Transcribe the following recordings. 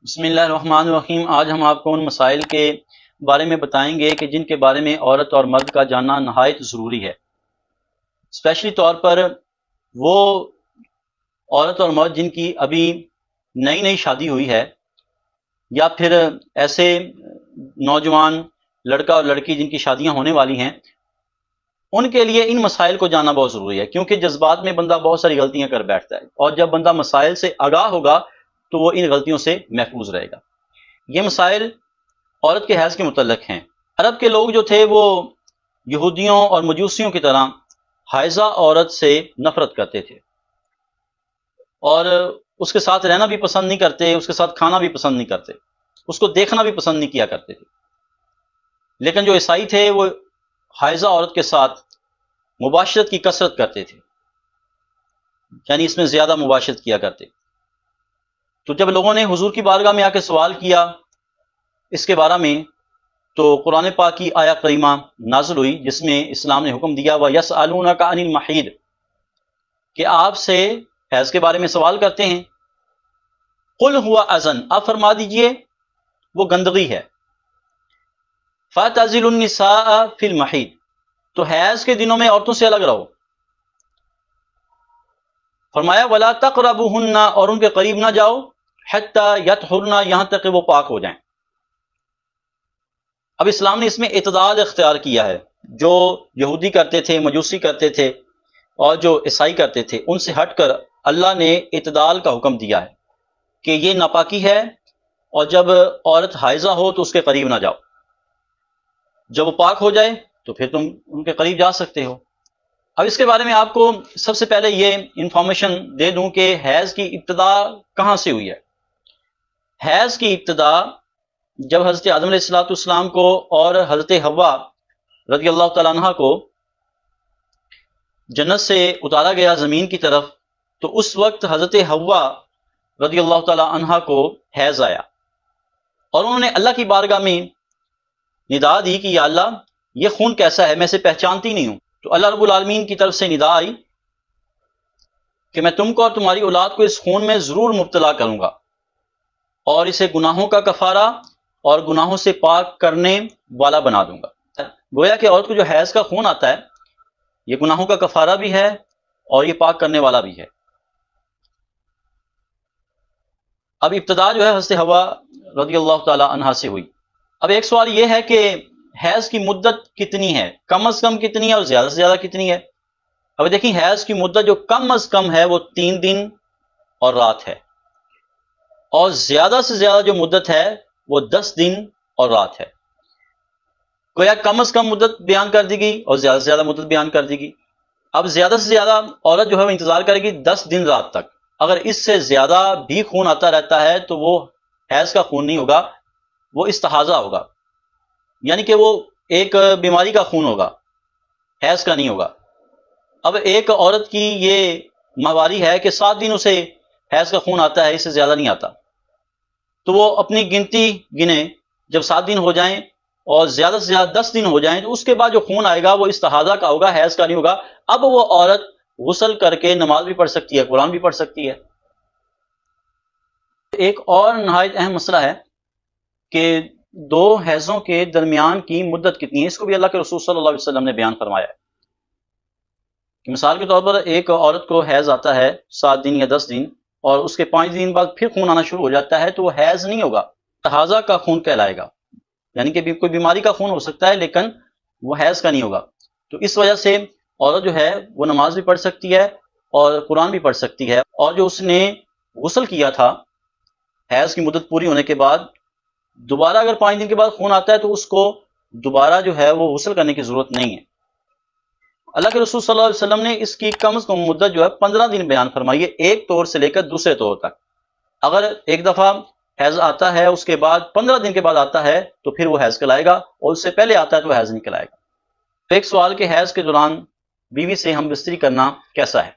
بسم اللہ الرحمن الرحیم۔ آج ہم آپ کو ان مسائل کے بارے میں بتائیں گے کہ جن کے بارے میں عورت اور مرد کا جاننا نہایت ضروری ہے، اسپیشلی طور پر وہ عورت اور مرد جن کی ابھی نئی نئی شادی ہوئی ہے، یا پھر ایسے نوجوان لڑکا اور لڑکی جن کی شادیاں ہونے والی ہیں، ان کے لیے ان مسائل کو جاننا بہت ضروری ہے، کیونکہ جذبات میں بندہ بہت ساری غلطیاں کر بیٹھتا ہے، اور جب بندہ مسائل سے آگاہ ہوگا تو وہ ان غلطیوں سے محفوظ رہے گا۔ یہ مسائل عورت کے حیض کے متعلق ہیں۔ عرب کے لوگ جو تھے وہ یہودیوں اور مجوسیوں کی طرح حائضہ عورت سے نفرت کرتے تھے، اور اس کے ساتھ رہنا بھی پسند نہیں کرتے، اس کے ساتھ کھانا بھی پسند نہیں کرتے، اس کو دیکھنا بھی پسند نہیں کیا کرتے تھے۔ لیکن جو عیسائی تھے وہ حائضہ عورت کے ساتھ مباشرت کی کثرت کرتے تھے، یعنی اس میں زیادہ مباشرت کیا کرتے۔ تو جب لوگوں نے حضور کی بارگاہ میں آ کے سوال کیا اس کے بارے میں، تو قرآن پاک کی آیا کریمہ نازل ہوئی جس میں اسلام نے حکم دیا وَيَسْأَلُونَكَ عَنِ الْمَحِيضِ، کہ آپ سے حیض کے بارے میں سوال کرتے ہیں۔ قُلْ هُوَ أَذًى، آپ فرما دیجئے وہ گندگی ہے۔ فَاعْتَزِلُوا النِّسَاءَ فِي الْمَحِيضِ، تو حیض کے دنوں میں عورتوں سے الگ رہو۔ فرمایا وَلَا تَقْرَبُوهُنَّ، اور ان کے قریب نہ جاؤ، حَتَّى يَطْهُرْنَ، یہاں تک کہ وہ پاک ہو جائیں۔ اب اسلام نے اس میں اعتدال اختیار کیا ہے۔ جو یہودی کرتے تھے، مجوسی کرتے تھے، اور جو عیسائی کرتے تھے، ان سے ہٹ کر اللہ نے اعتدال کا حکم دیا ہے کہ یہ ناپاکی ہے، اور جب عورت حائضہ ہو تو اس کے قریب نہ جاؤ، جب وہ پاک ہو جائے تو پھر تم ان کے قریب جا سکتے ہو۔ اب اس کے بارے میں آپ کو سب سے پہلے یہ انفارمیشن دے دوں کہ حیض کی ابتدا کہاں سے ہوئی ہے۔ حیض کی ابتدا جب حضرت آدم علیہ السلام کو اور حضرت حوا رضی اللہ تعالیٰ عنہ کو جنت سے اتارا گیا زمین کی طرف، تو اس وقت حضرت حوا رضی اللہ تعالیٰ عنہ کو حیض آیا، اور انہوں نے اللہ کی بارگاہ میں ندا دی کہ یا اللہ یہ خون کیسا ہے، میں اسے پہچانتی نہیں ہوں۔ تو اللہ رب العالمین کی طرف سے ندا آئی کہ میں تم کو اور تمہاری اولاد کو اس خون میں ضرور مبتلا کروں گا، اور اسے گناہوں کا کفارہ اور گناہوں سے پاک کرنے والا بنا دوں گا۔ گویا کہ عورت کو جو حیض کا خون آتا ہے یہ گناہوں کا کفارہ بھی ہے اور یہ پاک کرنے والا بھی ہے۔ اب ابتدا جو ہے حضرت حوا رضی اللہ تعالی عنہا سے ہوئی۔ اب ایک سوال یہ ہے کہ حیض کی مدت کتنی ہے، کم از کم کتنی ہے اور زیادہ سے زیادہ کتنی ہے۔ اب دیکھیں حیض کی مدت جو کم از کم ہے وہ 3 دن اور رات ہے، اور زیادہ سے زیادہ جو مدت ہے وہ 10 دن اور رات ہے۔ گویا کم از کم مدت بیان کر دی گئی اور زیادہ سے زیادہ مدت بیان کر دی گئی۔ اب زیادہ سے زیادہ عورت جو ہے وہ انتظار کرے گی 10 دن رات تک۔ اگر اس سے زیادہ بھی خون آتا رہتا ہے تو وہ حیض کا خون نہیں ہوگا، وہ استحاضہ ہوگا، یعنی کہ وہ ایک بیماری کا خون ہوگا، حیض کا نہیں ہوگا۔ اب ایک عورت کی یہ ماہواری ہے کہ 7 دن اسے حیض کا خون آتا ہے، اس سے زیادہ نہیں آتا، تو وہ اپنی گنتی گنے، جب 7 دن ہو جائیں اور زیادہ سے زیادہ 10 دن ہو جائیں تو اس کے بعد جو خون آئے گا وہ استحاضہ کا ہوگا، حیض کا نہیں ہوگا۔ اب وہ عورت غسل کر کے نماز بھی پڑھ سکتی ہے، قرآن بھی پڑھ سکتی ہے۔ ایک اور نہایت اہم مسئلہ ہے کہ 2 حیضوں کے درمیان کی مدت کتنی ہے، اس کو بھی اللہ کے رسول صلی اللہ علیہ وسلم نے بیان فرمایا ہے کہ مثال کے طور پر ایک عورت کو حیض آتا ہے 7 دن یا 10 دن، اور اس کے 5 دن بعد پھر خون آنا شروع ہو جاتا ہے، تو وہ حیض نہیں ہوگا، استحاضہ کا خون کہلائے گا، یعنی کہ کوئی بیماری کا خون ہو سکتا ہے لیکن وہ حیض کا نہیں ہوگا۔ تو اس وجہ سے عورت جو ہے وہ نماز بھی پڑھ سکتی ہے اور قرآن بھی پڑھ سکتی ہے، اور جو اس نے غسل کیا تھا حیض کی مدت پوری ہونے کے بعد، دوبارہ اگر 5 دن کے بعد خون آتا ہے تو اس کو دوبارہ جو ہے وہ غسل کرنے کی ضرورت نہیں ہے۔ اللہ کے رسول صلی اللہ علیہ وسلم نے اس کی کم از کم مدت جو ہے 15 دن بیان فرمائی ہے، ایک طور سے لے کر دوسرے طور تک۔ اگر ایک دفعہ حیض آتا ہے اس کے بعد 15 دن کے بعد آتا ہے تو پھر وہ حیض کہلائے گا، اور اس سے پہلے آتا ہے تو حیض نہیں کہلائے گا۔ تو ایک سوال کہ حیض کے دوران بیوی سے ہم بستری کرنا کیسا ہے؟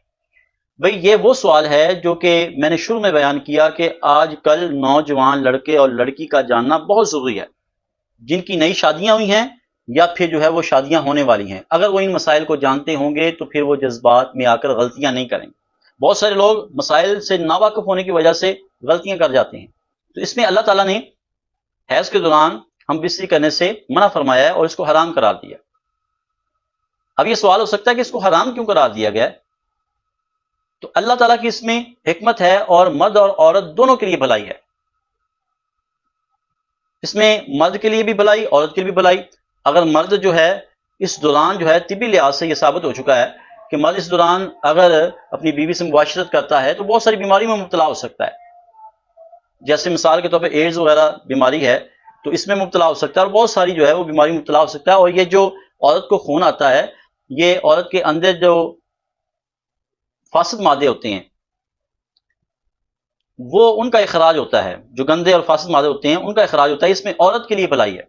بھئی یہ وہ سوال ہے جو کہ میں نے شروع میں بیان کیا کہ آج کل نوجوان لڑکے اور لڑکی کا جاننا بہت ضروری ہے، جن کی نئی شادیاں ہوئی ہیں یا پھر جو ہے وہ شادیاں ہونے والی ہیں۔ اگر وہ ان مسائل کو جانتے ہوں گے تو پھر وہ جذبات میں آ کر غلطیاں نہیں کریں گے۔ بہت سارے لوگ مسائل سے ناواقف ہونے کی وجہ سے غلطیاں کر جاتے ہیں، تو اس میں اللہ تعالیٰ نے حیض کے دوران ہم بستری کرنے سے منع فرمایا ہے اور اس کو حرام قرار دیا۔ اب یہ سوال ہو سکتا ہے کہ اس کو حرام کیوں قرار دیا گیا ہے؟ تو اللہ تعالیٰ کی اس میں حکمت ہے، اور مرد اور عورت دونوں کے لیے بھلائی ہے۔ اس میں مرد کے لیے بھی بھلائی، عورت کے لیے بھی بھلائی۔ اگر مرد جو ہے اس دوران جو ہے طبی لحاظ سے یہ ثابت ہو چکا ہے کہ مرد اس دوران اگر اپنی بیوی سے مباشرت کرتا ہے تو بہت ساری بیماریوں میں مبتلا ہو سکتا ہے، جیسے مثال کے طور پہ ایڈز وغیرہ بیماری ہے تو اس میں مبتلا ہو سکتا ہے، اور بہت ساری جو ہے وہ بیماری مبتلا ہو سکتا ہے۔ اور یہ جو عورت کو خون آتا ہے، یہ عورت کے اندر جو فاسد مادے ہوتے ہیں وہ ان کا اخراج ہوتا ہے، جو گندے اور فاسد مادے ہوتے ہیں ان کا اخراج ہوتا ہے۔ اس میں عورت کے لیے بھلائی ہے۔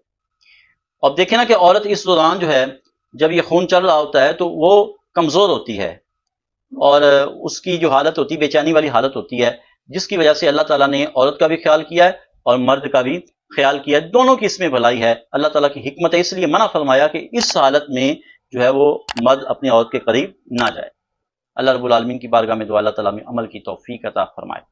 اب دیکھیں نا کہ عورت اس دوران جو ہے جب یہ خون چل رہا ہوتا ہے تو وہ کمزور ہوتی ہے، اور اس کی جو حالت ہوتی ہے بے چینی والی حالت ہوتی ہے، جس کی وجہ سے اللہ تعالیٰ نے عورت کا بھی خیال کیا ہے اور مرد کا بھی خیال کیا ہے، دونوں کی اس میں بھلائی ہے۔ اللہ تعالیٰ کی حکمت ہے، اس لیے منع فرمایا کہ اس حالت میں جو ہے وہ مرد اپنی عورت کے قریب نہ جائے۔ اللہ رب العالمین کی بارگاہ میں دعا اللہ تعالیٰ میں عمل کی توفیق عطا فرمائے۔